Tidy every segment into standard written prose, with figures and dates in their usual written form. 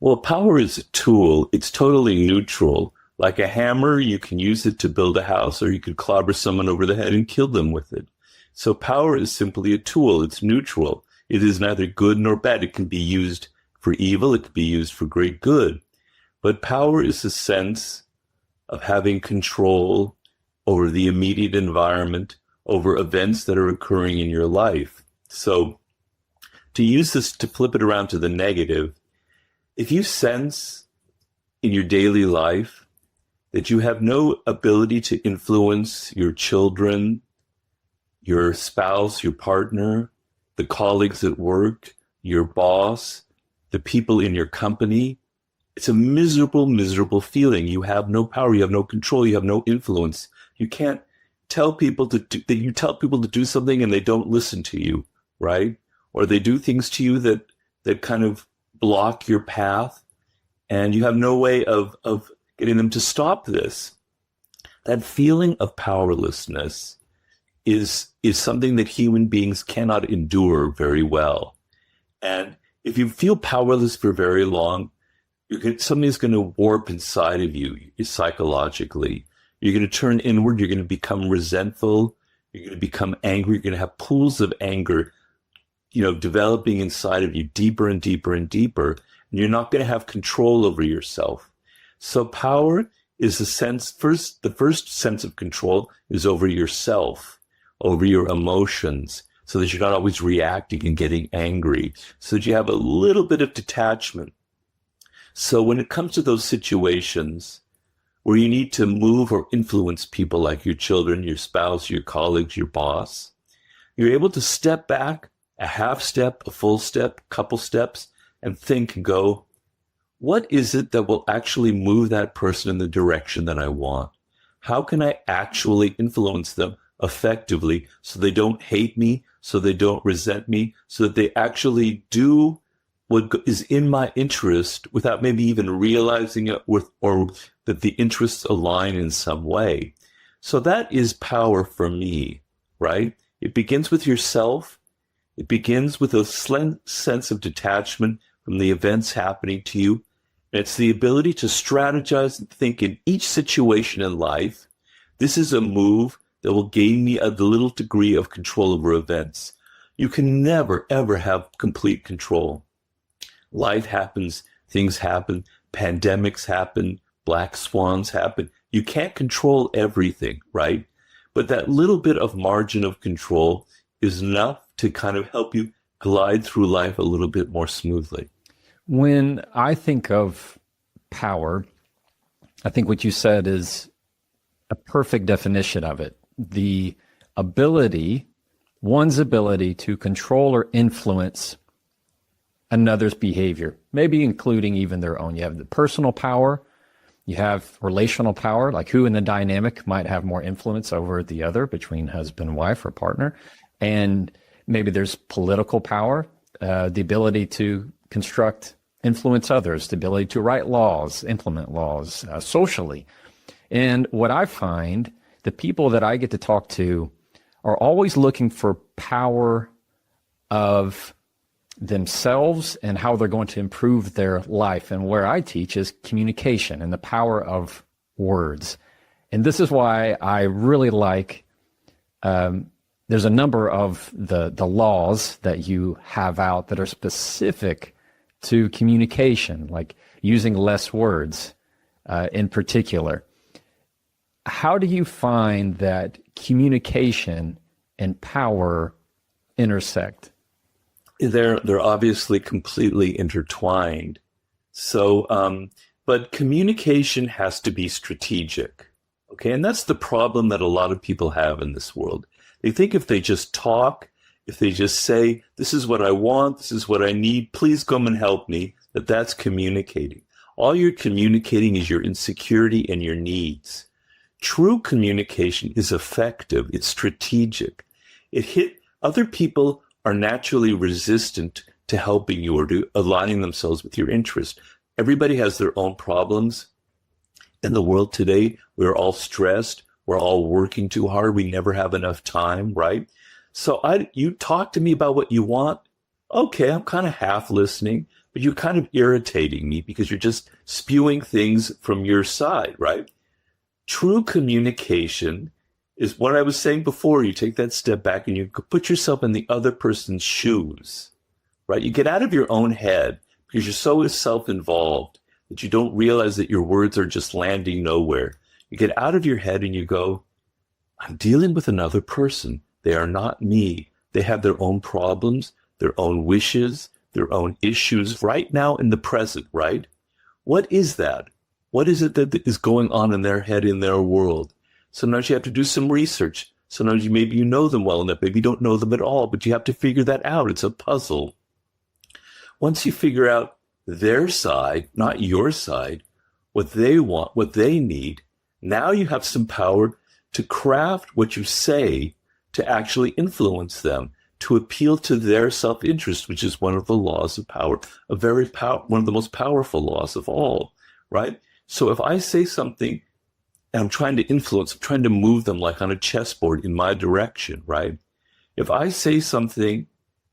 Well, power is a tool. It's totally neutral. Like a hammer, you can use it to build a house, or you could clobber someone over the head and kill them with it. So power is simply a tool. It's neutral. It is neither good nor bad. It can be used for evil. It can be used for great good. But power is the sense of having control over the immediate environment, over events that are occurring in your life. So to use this, to flip it around to the negative, if you sense in your daily life that you have no ability to influence your children, your spouse, your partner, the colleagues at work, your boss, the people in your company, it's a miserable, miserable feeling. You have no power, you have no control, you have no influence. You can't tell people you tell people to do something and they don't listen to you, right? Or they do things to you that kind of block your path, and you have no way of getting them to stop this. That feeling of powerlessness is something that human beings cannot endure very well. And if you feel powerless for very long, something's going to warp inside of you psychologically. You're going to turn inward. You're going to become resentful. You're going to become angry. You're going to have pools of anger, developing inside of you deeper and deeper and deeper. And you're not going to have control over yourself. So power is the first sense of control is over yourself, over your emotions, so that you're not always reacting and getting angry, so that you have a little bit of detachment. So when it comes to those situations where you need to move or influence people like your children, your spouse, your colleagues, your boss, you're able to step back a half step, a full step, couple steps, and think and go, what is it that will actually move that person in the direction that I want? How can I actually influence them effectively so they don't hate me, so they don't resent me, so that they actually do what is in my interest without maybe even realizing it, or that the interests align in some way? So that is power for me, right? It begins with yourself. It begins with a sense of detachment from the events happening to you. And it's the ability to strategize and think in each situation in life. This is a move that will gain me a little degree of control over events. You can never, ever have complete control. Life happens, things happen, pandemics happen, black swans happen. You can't control everything, right? But that little bit of margin of control is enough to kind of help you glide through life a little bit more smoothly. When I think of power, I think what you said is a perfect definition of it. The ability, one's ability to control or influence another's behavior, maybe including even their own. You have the personal power, you have relational power, like who in the dynamic might have more influence over the other between husband and wife or partner. And maybe there's political power, the ability to influence others, the ability to write laws, implement laws socially. And what I find, the people that I get to talk to are always looking for power of themselves and how they're going to improve their life. And where I teach is communication and the power of words. And this is why I really like, there's a number of the laws that you have out that are specific to communication, like using less words in particular. How do you find that communication and power intersect? They're obviously completely intertwined. So, but communication has to be strategic. Okay. And that's the problem that a lot of people have in this world. They think if they just talk, if they just say, this is what I want, this is what I need, please come and help me, that's communicating. All you're communicating is your insecurity and your needs. True communication is effective. It's strategic. Other people are naturally resistant to helping you or to aligning themselves with your interest. Everybody has their own problems. In the world today, we're all stressed. We're all working too hard. We never have enough time, right? So you talk to me about what you want. Okay, I'm kind of half listening but you're kind of irritating me because you're just spewing things from your side, right? True communication is what I was saying before. You take that step back and you put yourself in the other person's shoes, right? You get out of your own head because you're so self-involved that you don't realize that your words are just landing nowhere. You get out of your head and you go, I'm dealing with another person. They are not me. They have their own problems, their own wishes, their own issues right now in the present, right? What is that? What is it that is going on in their head, in their world? Sometimes you have to do some research. Sometimes maybe you know them well enough. Maybe you don't know them at all, but you have to figure that out. It's a puzzle. Once you figure out their side, not your side, what they want, what they need, now you have some power to craft what you say to actually influence them, to appeal to their self-interest, which is one of the laws of power, one of the most powerful laws of all, right? So if I say something and I'm trying to influence, I'm trying to move them like on a chessboard in my direction, right? If I say something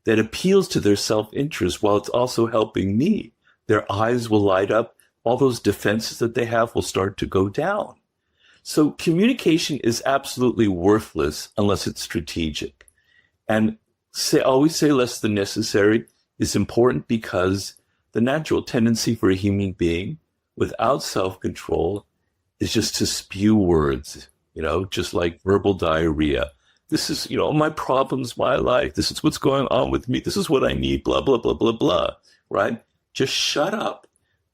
that appeals to their self-interest while it's also helping me, their eyes will light up, all those defenses that they have will start to go down. So communication is absolutely worthless unless it's strategic. And always say less than necessary is important because the natural tendency for a human being without self-control is just to spew words, just like verbal diarrhea. This is, my problems, my life. This is what's going on with me. This is what I need, blah, blah, blah, blah, blah, right? Just shut up,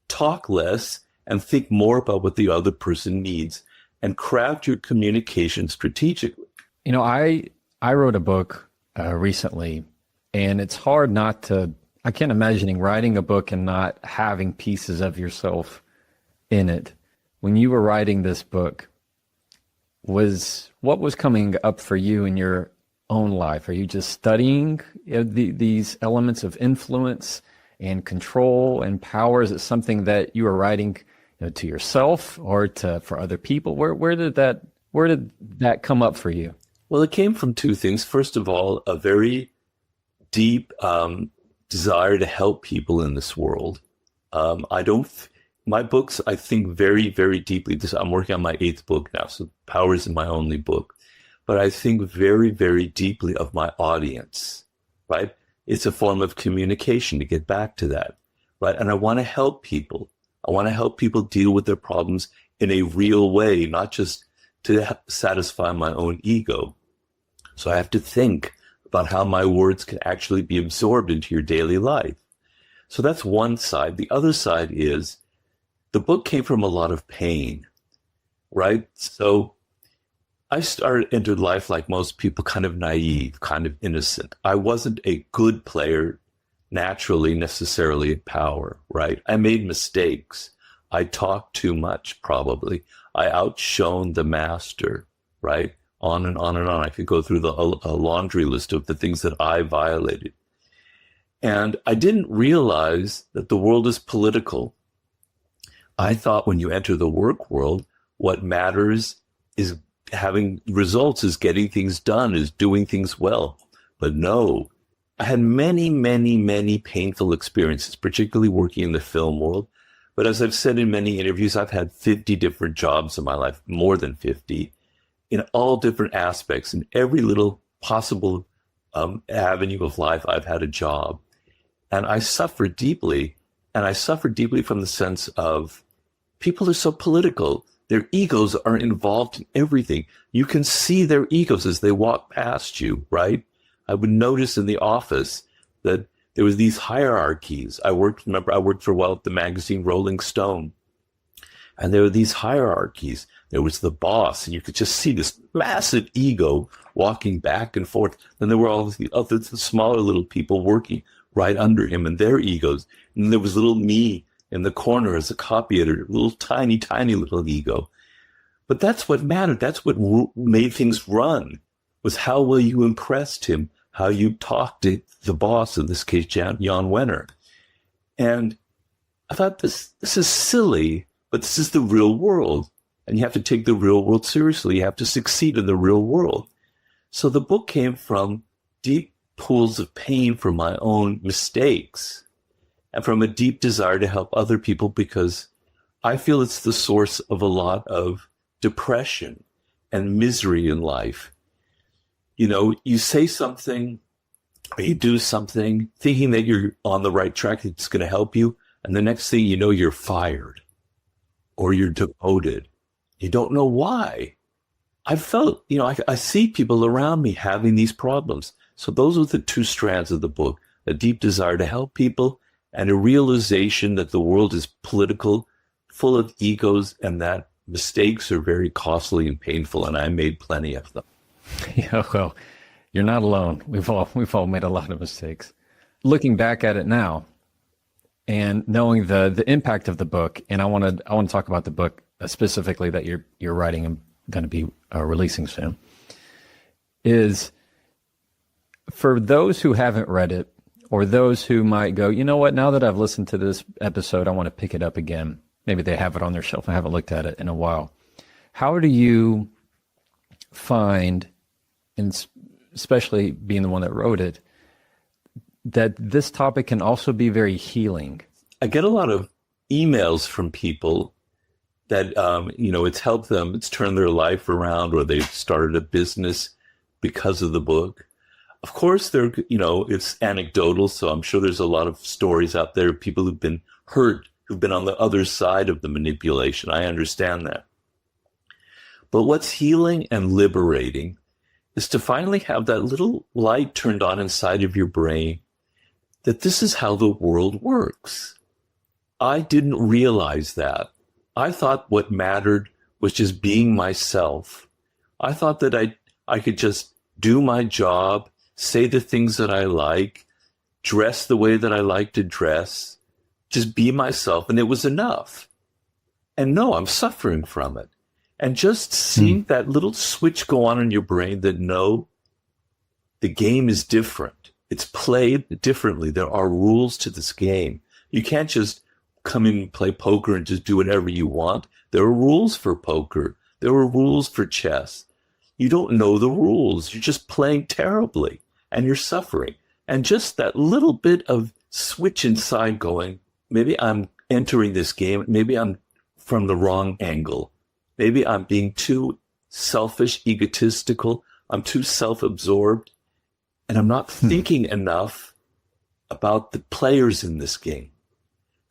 talk less, and think more about what the other person needs and craft your communication strategically. I wrote a book recently, and it's hard not to, I can't imagine writing a book and not having pieces of yourself in it. When you were writing this book, what was coming up for you in your own life? Are you just studying these elements of influence and control and power? Is it something that you were writing to yourself or for other people? Where did that come up for you? Well, it came from two things. First of all, a very deep desire to help people in this world. My books, I think very, very deeply. I'm working on my 8th book now, so Power isn't my only book. But I think very, very deeply of my audience, right? It's a form of communication, to get back to that, right? And I want to help people. I want to help people deal with their problems in a real way, not just to satisfy my own ego. So I have to think about how my words can actually be absorbed into your daily life. So that's one side. The other side is the book came from a lot of pain, right? So I entered life like most people, kind of naive, kind of innocent. I wasn't a good player naturally, necessarily at power, right? I made mistakes. I talked too much, probably. I outshone the master, right? On and on and on. I could go through a laundry list of the things that I violated. And I didn't realize that the world is political. I thought when you enter the work world, what matters is having results, is getting things done, is doing things well. But no, I had many, many, many painful experiences, particularly working in the film world. But as I've said in many interviews, I've had 50 different jobs in my life, more than 50, in all different aspects. In every little possible avenue of life, I've had a job. And I suffered deeply. And I suffered deeply from the sense of people are so political. Their egos are involved in everything. You can see their egos as they walk past you, right? I would notice in the office that there was these hierarchies. I worked for a while at the magazine Rolling Stone. And there were these hierarchies. There was the boss, and you could just see this massive ego walking back and forth. Then there were all the other smaller little people working right under him and their egos. And there was little me in the corner as a copy editor, little tiny, tiny little ego. But that's what mattered. That's what made things run, was how well you impressed him, how you talked to the boss, in this case, Jan Wenner. And I thought, this is silly, but this is the real world. And you have to take the real world seriously. You have to succeed in the real world. So the book came from deep pools of pain for my own mistakes. and from a deep desire to help other people, because I feel it's the source of a lot of depression and misery in life. You know, you say something or you do something thinking that you're on the right track, it's going to help you. And the next thing you know, you're fired or you're demoted. You don't know why. I felt, you know, I see people around me having these problems. So those are the two strands of the book, a deep desire to help people and a realization that the world is political, full of egos, and that mistakes are very costly and painful, and I made plenty of them. Yeah, well, you're not alone. We've all made a lot of mistakes. Looking back at it now and knowing the impact of the book, and I want to talk about the book specifically that you're writing and going to be releasing soon, is for those who haven't read it, or those who might go, you know what, now that I've listened to this episode, I want to pick it up again. Maybe they have it on their shelf. I haven't looked at it in a while. How do you find, and especially being the one that wrote it, that this topic can also be very healing? I get a lot of emails from people that, you know, it's helped them, it's turned their life around, or they've started a business because of the book. Of course, they're, you know, it's anecdotal, so I'm sure there's a lot of stories out there, people who've been hurt, who've been on the other side of the manipulation. I understand that. But what's healing and liberating is to finally have that little light turned on inside of your brain that this is how the world works. I didn't realize that. I thought what mattered was just being myself. I thought that I could just do my job, say the things that I like, dress the way that I like to dress, just be myself, and it was enough. And no, I'm suffering from it. And just seeing that little switch go on in your brain that no, the game is different. It's played differently. There are rules to this game. You can't just come in and play poker and just do whatever you want. There are rules for poker. There are rules for chess. You don't know the rules. You're just playing terribly and you're suffering. And just that little bit of switch inside going, maybe I'm entering this game. Maybe I'm from the wrong angle. Maybe I'm being too selfish, egotistical. I'm too self-absorbed. And I'm not thinking enough about the players in this game.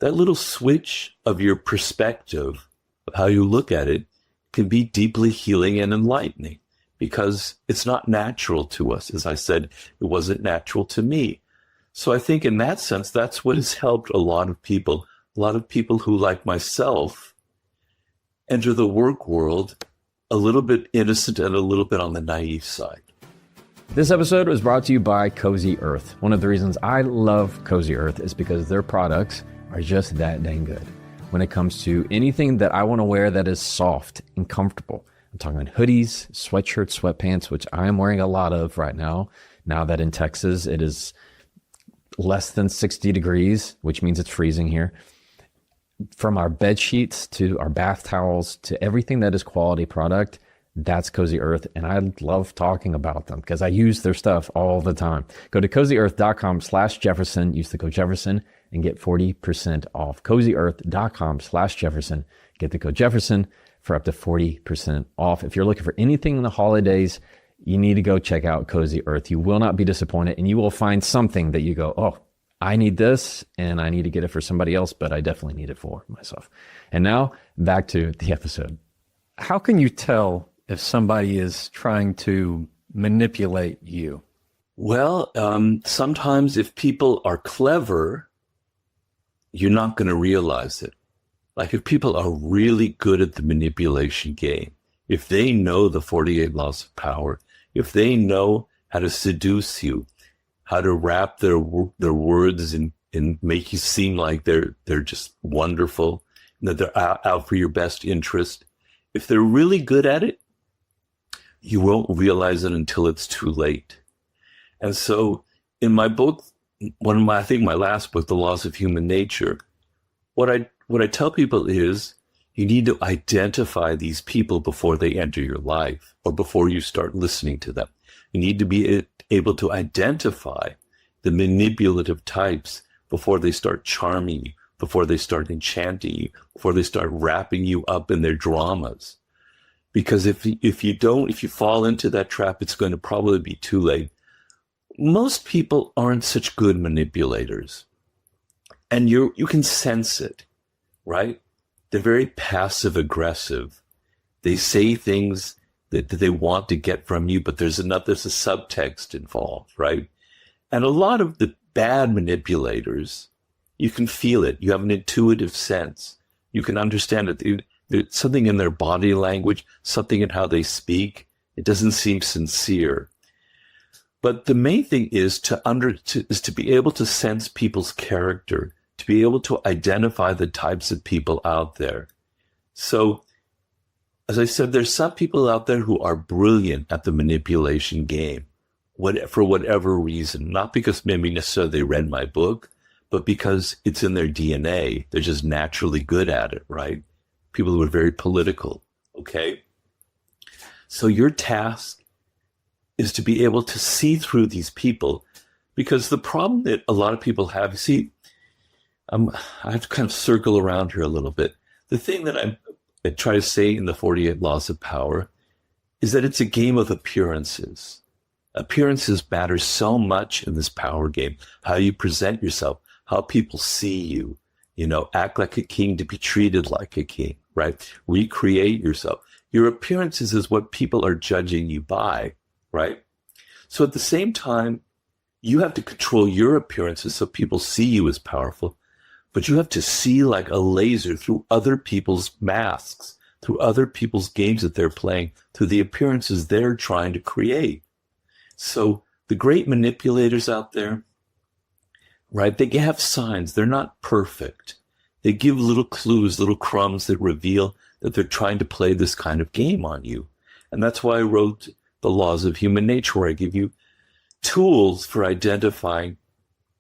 That little switch of your perspective of how you look at it can be deeply healing and enlightening, because it's not natural to us. As I said, it wasn't natural to me. So I think in that sense, that's what has helped a lot of people who, like myself, enter the work world a little bit innocent and a little bit on the naive side. This episode was brought to you by Cozy Earth. One of the reasons I love Cozy Earth is because their products are just that dang good. When it comes to anything that I want to wear that is soft and comfortable, I'm talking hoodies, sweatshirts, sweatpants, which I am wearing a lot of right now that in Texas it is less than 60 degrees, which means it's freezing here. From our bed sheets to our bath towels to everything that is quality product, that's Cozy Earth. And I love talking about them because I use their stuff all the time. Go to cozyearth.com/Jefferson, use the code Jefferson and get 40% off. cozyearth.com/Jefferson, get the code Jefferson for up to 40% off. If you're looking for anything in the holidays, you need to go check out Cozy Earth. You will not be disappointed, and you will find something that you go, oh, I need this and I need to get it for somebody else, but I definitely need it for myself. And now back to the episode. How can you tell if somebody is trying to manipulate you? Well, sometimes if people are clever, you're not going to realize it. Like if people are really good at the manipulation game, if they know the 48 laws of power, if they know how to seduce you, how to wrap their words and make you seem like they're just wonderful, and that they're out for your best interest. If they're really good at it, you won't realize it until it's too late. And so in my book, I think my last book, The Laws of Human Nature, what I tell people is you need to identify these people before they enter your life or before you start listening to them. You need to be able to identify the manipulative types before they start charming you, before they start enchanting you, before they start wrapping you up in their dramas. Because if you fall into that trap, it's going to probably be too late. Most people aren't such good manipulators. And you can sense it, right? They're very passive aggressive. They say things that they want to get from you, but there's a subtext involved, right? And a lot of the bad manipulators, you can feel it. You have an intuitive sense. You can understand it. There's something in their body language, something in how they speak. It doesn't seem sincere. But the main thing is to be able to sense people's character, to be able to identify the types of people out there. So, as I said, there's some people out there who are brilliant at the manipulation game, for whatever reason, not because maybe necessarily they read my book, but because it's in their DNA. They're just naturally good at it, right? People who are very political, okay? So your task is to be able to see through these people, because the problem that a lot of people have, I have to kind of circle around here a little bit. The thing that I try to say in the 48 Laws of Power is that it's a game of appearances. Appearances matter so much in this power game. How you present yourself, how people see you, act like a king to be treated like a king, right? Recreate yourself. Your appearances is what people are judging you by, right? So at the same time, you have to control your appearances so people see you as powerful, but you have to see like a laser through other people's masks, through other people's games that they're playing, through the appearances they're trying to create. So the great manipulators out there, right, they have signs. They're not perfect. They give little clues, little crumbs that reveal that they're trying to play this kind of game on you. And that's why I wrote The Laws of Human Nature, where I give you tools for identifying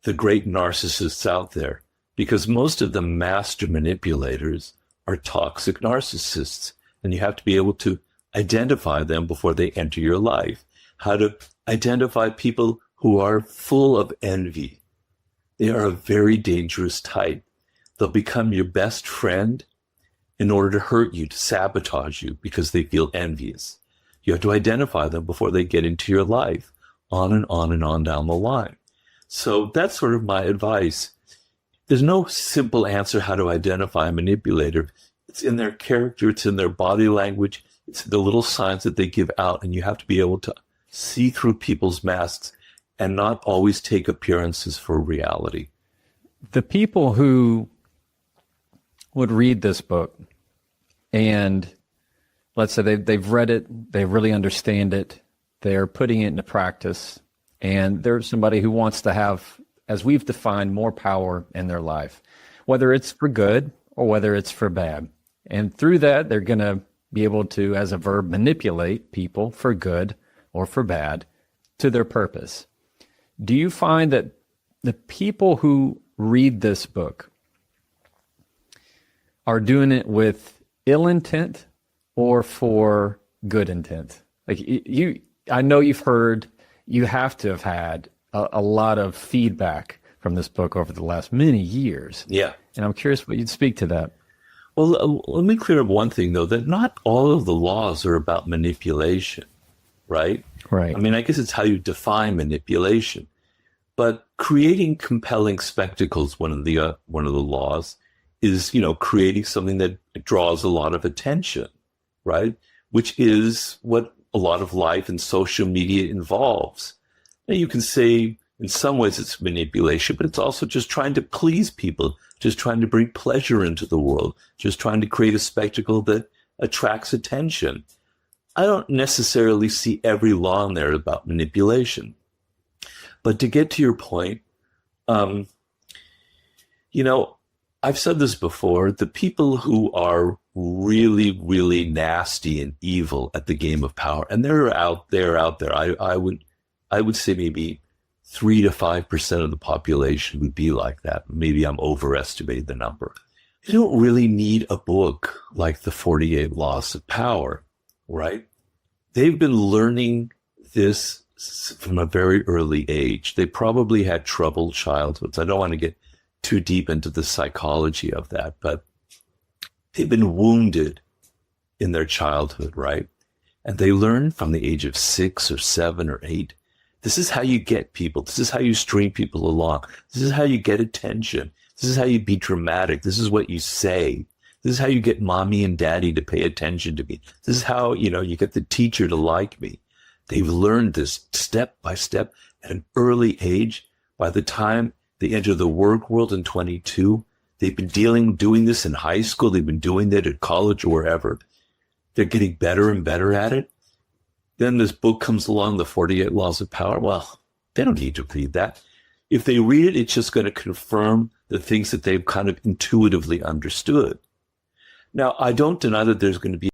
the great narcissists out there. Because most of the master manipulators are toxic narcissists. And you have to be able to identify them before they enter your life. How to identify people who are full of envy. They are a very dangerous type. They'll become your best friend in order to hurt you, to sabotage you, because they feel envious. You have to identify them before they get into your life, on and on and on down the line. So that's sort of my advice. There's no simple answer how to identify a manipulator. It's in their character, it's in their body language, it's the little signs that they give out, and you have to be able to see through people's masks and not always take appearances for reality. The people who would read this book and let's say they've read it, they really understand it, they're putting it into practice, and there's somebody who wants to have, as we've defined, more power in their life, whether it's for good or whether it's for bad. And through that, they're going to be able to, as a verb, manipulate people for good or for bad to their purpose. Do you find that the people who read this book are doing it with ill intent or for good intent? Like I know you have to have had a lot of feedback from this book over the last many years. Yeah. And I'm curious what you'd speak to that. Well, let me clear up one thing, though, that not all of the laws are about manipulation, right? Right. I mean, I guess it's how you define manipulation. But creating compelling spectacles, one of the laws, is, creating something that draws a lot of attention, right? Which is what a lot of life and social media involves. Now, you can say in some ways it's manipulation, but it's also just trying to please people, just trying to bring pleasure into the world, just trying to create a spectacle that attracts attention. I don't necessarily see every law in there about manipulation. But to get to your point, I've said this before, the people who are really, really nasty and evil at the game of power, and they're out there. I would say maybe 3 to 5% of the population would be like that. Maybe I'm overestimating the number. You don't really need a book like the 48 Laws of Power, right? They've been learning this from a very early age. They probably had troubled childhoods. I don't want to get too deep into the psychology of that, but they've been wounded in their childhood, right? And they learn from the age of 6 or 7 or 8. This is how you get people. This is how you string people along. This is how you get attention. This is how you be dramatic. This is what you say. This is how you get mommy and daddy to pay attention to me. This is how, you get the teacher to like me. They've learned this step by step at an early age. By the time they enter the work world in 22, they've been doing this in high school. They've been doing that at college or wherever. They're getting better and better at it. Then this book comes along, The 48 Laws of Power. Well, they don't need to read that. If they read it, it's just going to confirm the things that they've kind of intuitively understood. Now, I don't deny that there's going to be